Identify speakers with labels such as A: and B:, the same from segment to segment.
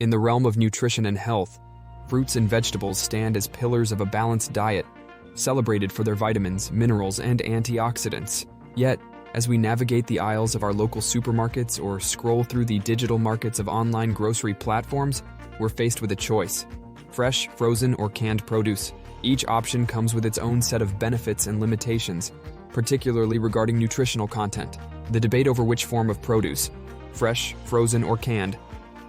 A: In the realm of nutrition and health, fruits and vegetables stand as pillars of a balanced diet, celebrated for their vitamins, minerals, and antioxidants. Yet, as we navigate the aisles of our local supermarkets or scroll through the digital markets of online grocery platforms, we're faced with a choice: fresh, frozen, or canned produce. Each option comes with its own set of benefits and limitations, particularly regarding nutritional content. The debate over which form of produce, fresh, frozen, or canned,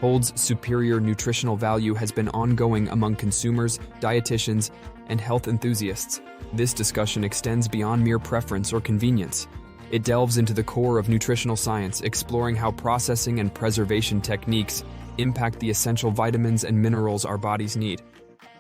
A: holds superior nutritional value has been ongoing among consumers, dietitians, and health enthusiasts. This discussion extends beyond mere preference or convenience. It delves into the core of nutritional science, exploring how processing and preservation techniques impact the essential vitamins and minerals our bodies need.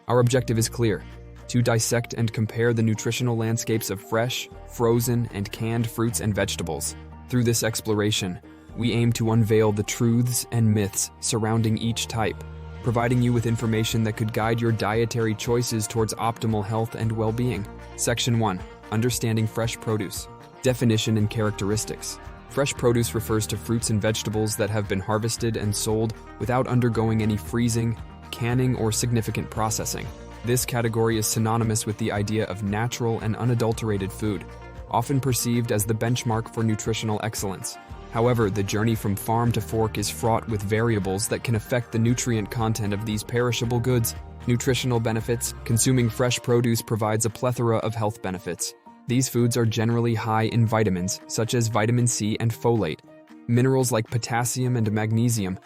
A: Our objective is clear: to dissect and compare the nutritional landscapes of fresh, frozen, and canned fruits and vegetables. Through this exploration, we aim to unveil the truths and myths surrounding each type, providing you with information that could guide your dietary choices towards optimal health and well-being. Section 1. Understanding fresh produce. Definition and characteristics. Fresh produce refers to fruits and vegetables that have been harvested and sold without undergoing any freezing, canning, or significant processing. This category is synonymous with the idea of natural and unadulterated food, often perceived as the benchmark for nutritional excellence. However, the journey from farm to fork is fraught with variables that can affect the nutrient content of these perishable goods. Nutritional benefits. Consuming fresh produce provides a plethora of health benefits. These foods are generally high in vitamins, such as vitamin C and folate, minerals like potassium and magnesium,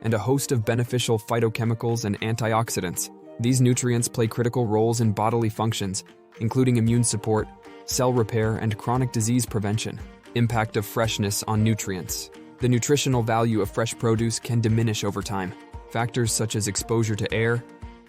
A: and a host of beneficial phytochemicals and antioxidants. These nutrients play critical roles in bodily functions, including immune support, cell repair, and chronic disease prevention. Impact of freshness on nutrients. The nutritional value of fresh produce can diminish over time. Factors such as exposure to air,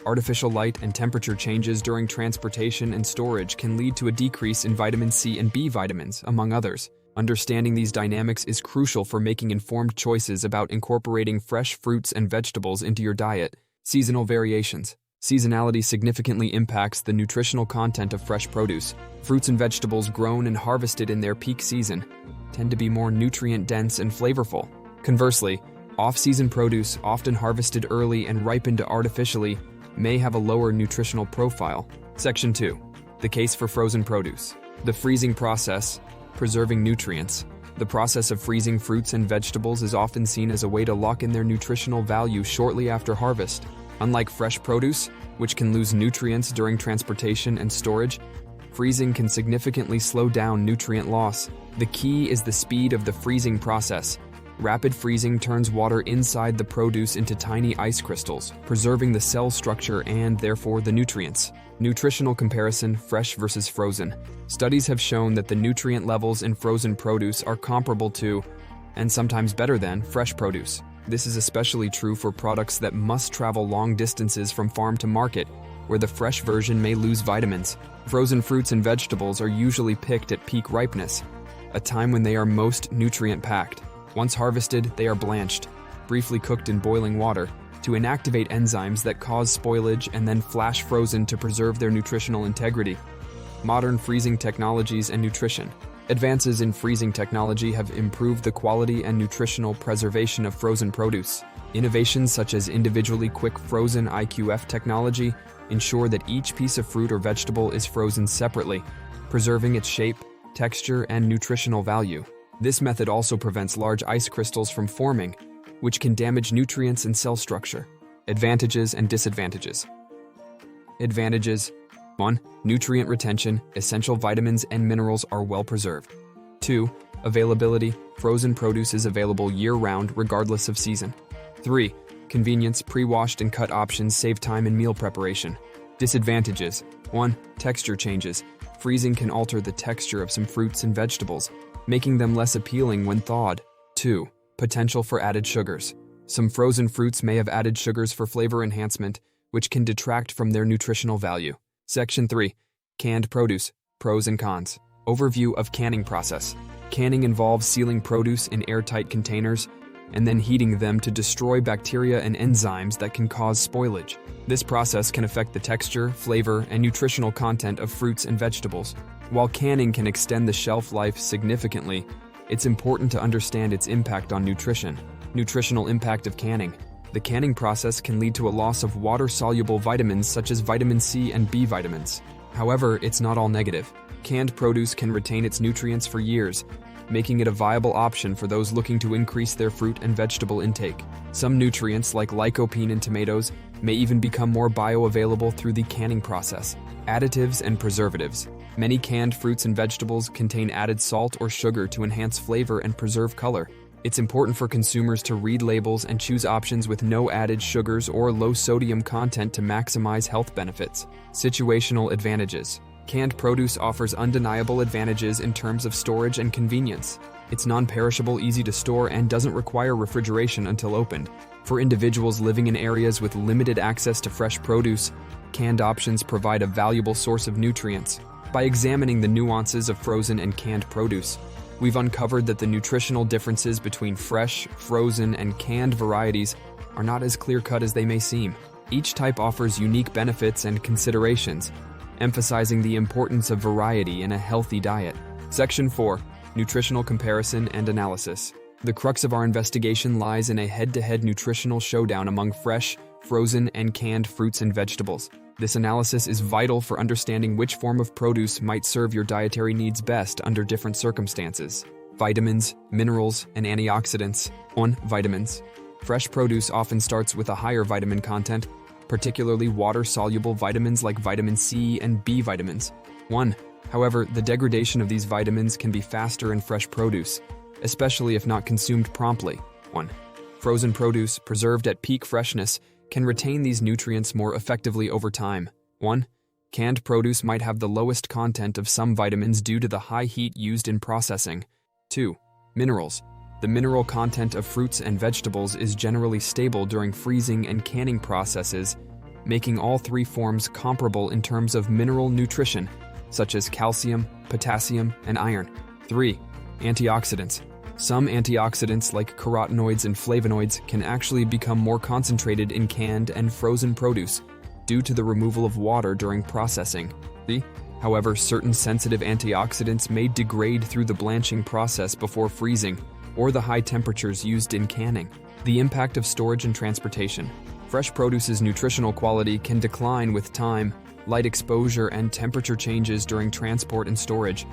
A: artificial light, and temperature changes during transportation and storage can lead to a decrease in vitamin C and B vitamins, among others. Understanding these dynamics is crucial for making informed choices about incorporating fresh fruits and vegetables into your diet. Seasonal variations. Seasonality significantly impacts the nutritional content of fresh produce. Fruits and vegetables grown and harvested in their peak season tend to be more nutrient-dense and flavorful. Conversely, off-season produce, often harvested early and ripened artificially, may have a lower nutritional profile. Section 2. The case for frozen produce. The freezing process, preserving nutrients. The process of freezing fruits and vegetables is often seen as a way to lock in their nutritional value shortly after harvest. Unlike fresh produce, which can lose nutrients during transportation and storage, freezing can significantly slow down nutrient loss. The key is the speed of the freezing process. Rapid freezing turns water inside the produce into tiny ice crystals, preserving the cell structure and, therefore, the nutrients. Nutritional comparison: fresh versus frozen. Studies have shown that the nutrient levels in frozen produce are comparable to, and sometimes better than, fresh produce. This is especially true for products that must travel long distances from farm to market, where the fresh version may lose vitamins. Frozen fruits and vegetables are usually picked at peak ripeness, a time when they are most nutrient-packed. Once harvested, they are blanched, briefly cooked in boiling water, to inactivate enzymes that cause spoilage, and then flash frozen to preserve their nutritional integrity. Modern freezing technologies and nutrition. Advances in freezing technology have improved the quality and nutritional preservation of frozen produce. Innovations such as individually quick frozen IQF technology ensure that each piece of fruit or vegetable is frozen separately, preserving its shape, texture, and nutritional value. This method also prevents large ice crystals from forming, which can damage nutrients and cell structure. Advantages and disadvantages. Advantages: 1. Nutrient retention. Essential vitamins and minerals are well preserved. 2. Availability. Frozen produce is available year-round regardless of season. 3. Convenience. Pre-washed and cut options save time in meal preparation. Disadvantages: 1. Texture changes. Freezing can alter the texture of some fruits and vegetables, making them less appealing when thawed. 2. Potential for added sugars. Some frozen fruits may have added sugars for flavor enhancement, which can detract from their nutritional value. Section 3. Canned produce. Pros and cons. Overview of canning process. Canning involves sealing produce in airtight containers and then heating them to destroy bacteria and enzymes that can cause spoilage. This process can affect the texture, flavor, and nutritional content of fruits and vegetables. While canning can extend the shelf life significantly, it's important to understand its impact on nutrition. Nutritional impact of canning. The canning process can lead to a loss of water-soluble vitamins such as vitamin C and B vitamins. However, it's not all negative. Canned produce can retain its nutrients for years, making it a viable option for those looking to increase their fruit and vegetable intake. Some nutrients, like lycopene in tomatoes, may even become more bioavailable through the canning process. Additives and preservatives. Many canned fruits and vegetables contain added salt or sugar to enhance flavor and preserve color. It's important for consumers to read labels and choose options with no added sugars or low sodium content to maximize health benefits. Situational advantages. Canned produce offers undeniable advantages in terms of storage and convenience. It's non-perishable, easy to store, and doesn't require refrigeration until opened. For individuals living in areas with limited access to fresh produce, canned options provide a valuable source of nutrients. By examining the nuances of frozen and canned produce, we've uncovered that the nutritional differences between fresh, frozen, and canned varieties are not as clear-cut as they may seem. Each type offers unique benefits and considerations, emphasizing the importance of variety in a healthy diet. Section 4. Nutritional comparison and analysis. The crux of our investigation lies in a head-to-head nutritional showdown among fresh, frozen, and canned fruits and vegetables. This analysis is vital for understanding which form of produce might serve your dietary needs best under different circumstances. Vitamins, minerals, and antioxidants. 1. Vitamins. Fresh produce often starts with a higher vitamin content, particularly water-soluble vitamins like vitamin C and B vitamins. 1. However, the degradation of these vitamins can be faster in fresh produce, especially if not consumed promptly. 1. Frozen produce, preserved at peak freshness, can retain these nutrients more effectively over time. 1. Canned produce might have the lowest content of some vitamins due to the high heat used in processing. 2. Minerals. The mineral content of fruits and vegetables is generally stable during freezing and canning processes, making all three forms comparable in terms of mineral nutrition, such as calcium, potassium, and iron. 3. Antioxidants. Some antioxidants like carotenoids and flavonoids can actually become more concentrated in canned and frozen produce due to the removal of water during processing. However, certain sensitive antioxidants may degrade through the blanching process before freezing or the high temperatures used in canning. The impact of storage and transportation. Fresh produce's nutritional quality can decline with time, light exposure, and temperature changes during transport and storage.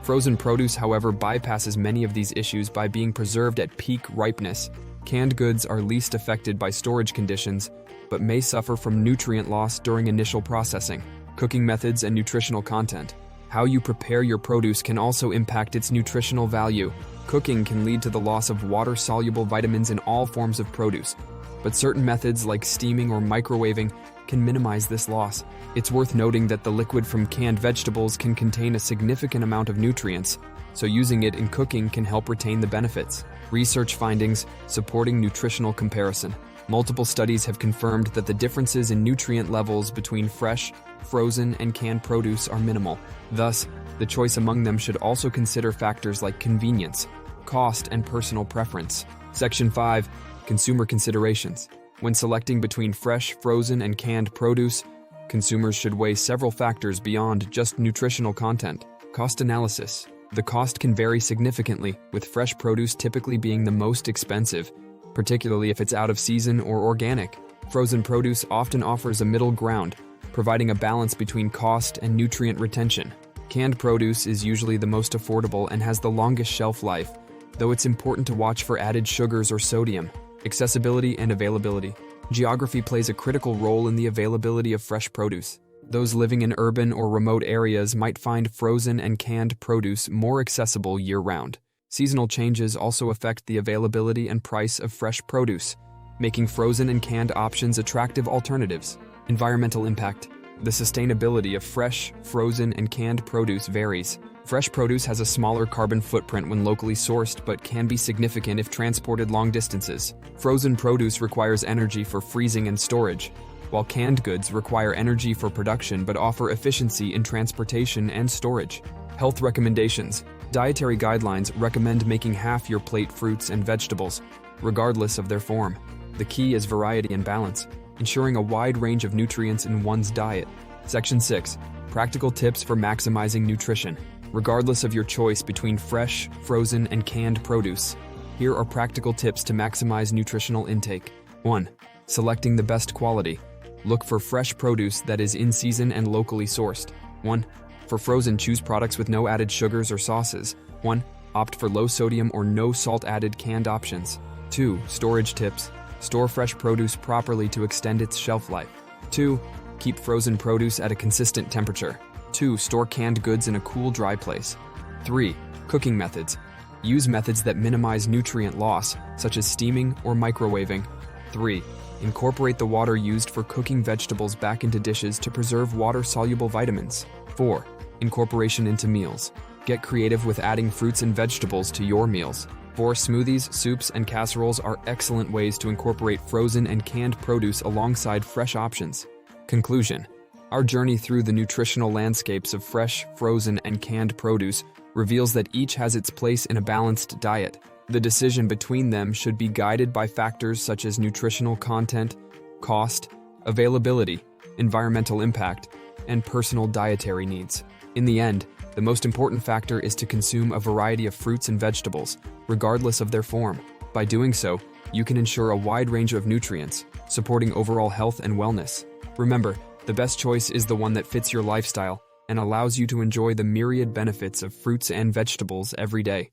A: Frozen produce, however, bypasses many of these issues by being preserved at peak ripeness. Canned goods are least affected by storage conditions, but may suffer from nutrient loss during initial processing. Cooking methods and nutritional content. How you prepare your produce can also impact its nutritional value. Cooking can lead to the loss of water-soluble vitamins in all forms of produce, but certain methods like steaming or microwaving can minimize this loss. It's worth noting that the liquid from canned vegetables can contain a significant amount of nutrients, so using it in cooking can help retain the benefits. Research findings supporting nutritional comparison. Multiple studies have confirmed that the differences in nutrient levels between fresh, frozen, and canned produce are minimal. Thus, the choice among them should also consider factors like convenience, cost, and personal preference. Section 5. Consumer considerations. When selecting between fresh, frozen, and canned produce, consumers should weigh several factors beyond just nutritional content. Cost analysis. The cost can vary significantly, with fresh produce typically being the most expensive, particularly if it's out of season or organic. Frozen produce often offers a middle ground, providing a balance between cost and nutrient retention. Canned produce is usually the most affordable and has the longest shelf life, though it's important to watch for added sugars or sodium. Accessibility and availability. Geography plays a critical role in the availability of fresh produce. Those living in urban or remote areas might find frozen and canned produce more accessible year-round. Seasonal changes also affect the availability and price of fresh produce, making frozen and canned options attractive alternatives. Environmental impact. The sustainability of fresh, frozen, and canned produce varies. Fresh produce has a smaller carbon footprint when locally sourced, but can be significant if transported long distances. Frozen produce requires energy for freezing and storage, while canned goods require energy for production but offer efficiency in transportation and storage. Health recommendations. Dietary guidelines recommend making half your plate fruits and vegetables, regardless of their form. The key is variety and balance, ensuring a wide range of nutrients in one's diet. Section 6. Practical tips for maximizing nutrition. Regardless of your choice between fresh, frozen, and canned produce, here are practical tips to maximize nutritional intake. 1. Selecting the best quality. Look for fresh produce that is in season and locally sourced. 1. For frozen, choose products with no added sugars or sauces. 1. Opt for low sodium or no salt added canned options. 2. Storage tips. Store fresh produce properly to extend its shelf life. 2. Keep frozen produce at a consistent temperature. 2. Store canned goods in a cool, dry place. 3. Cooking methods. Use methods that minimize nutrient loss, such as steaming or microwaving. 3. Incorporate the water used for cooking vegetables back into dishes to preserve water-soluble vitamins. 4. Incorporation into meals. Get creative with adding fruits and vegetables to your meals. 4. Smoothies, soups, and casseroles are excellent ways to incorporate frozen and canned produce alongside fresh options. Conclusion. Our journey through the nutritional landscapes of fresh, frozen, and canned produce reveals that each has its place in a balanced diet. The decision between them should be guided by factors such as nutritional content, cost, availability, environmental impact, and personal dietary needs. In the end, the most important factor is to consume a variety of fruits and vegetables, regardless of their form. By doing so, you can ensure a wide range of nutrients, supporting overall health and wellness. Remember, the best choice is the one that fits your lifestyle and allows you to enjoy the myriad benefits of fruits and vegetables every day.